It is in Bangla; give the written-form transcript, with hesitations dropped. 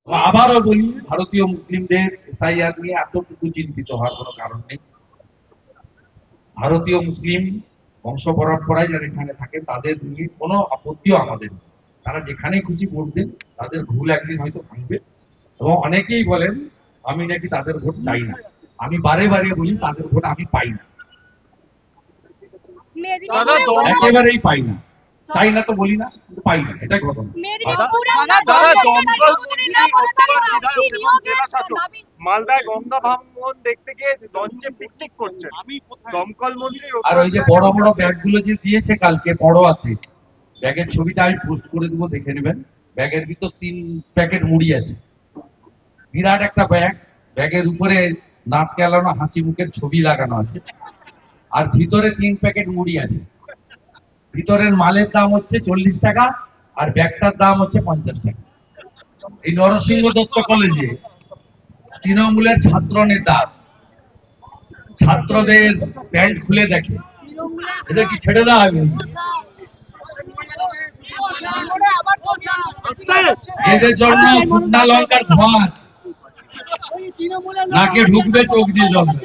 আবারও বলি, ভারতীয় মুসলিমদের এসআইআর নিয়ে এতটুকু চিন্তিত হওয়ার কোনো কারণ নেই। ভারতীয় মুসলিম বংশ পরম্পরায় যারা এখানে থাকে তাদের নিয়ে কোনো আপত্তিও আমাদের নেই। তারা যেখানে খুশি ভোট দেন, তাদের ভুল একদিন হয়তো ভাঙবে। এবং অনেকেই বলেন আমি নাকি তাদের ভোট চাই না। আমি বারে বারে বলি তাদের ভোট আমি পাই না, একেবারেই পাই না। চাই না তো বলি না, কিন্তু পাই না, এটাই ঘটনা। মালদায় গঙ্গা ভাঙন দেখতে গিয়ে লঞ্চে পিকনিক করছেন, দমকল মন্ত্রী। আর ওই যে বড় বড় ব্যাগগুলো যে দিয়েছে কালকে পড়োয়াতে, ব্যাগের ছবিটা আমি পোস্ট করে দেবো, দেখে নেবেন। ব্যাগের ভিতর 3 প্যাকেট মুড়ি আছে, বিরাট একটা ব্যাগ। ব্যাগের উপরে দাঁত কেলানো হাসি মুখের ছবি লাগানো আছে, আর ভিতরে 3 প্যাকেট মুড়ি আছে। ভিতরের মালের দাম হচ্ছে 40 টাকা, আর ব্যাগটার দাম হচ্ছে 50 টাকা। এই নরসিংহ দত্ত কলেজে তৃণমূলের ছাত্র নেতা ছাত্রদের প্যান্ট খুলে দেখে, এদের কি ছেড়ে দেওয়া হবে? এদের জন্য শুকনা লঙ্কার ধোঁয়া নাকে ঢুকবে, চোখ দিয়ে জ্বলবে।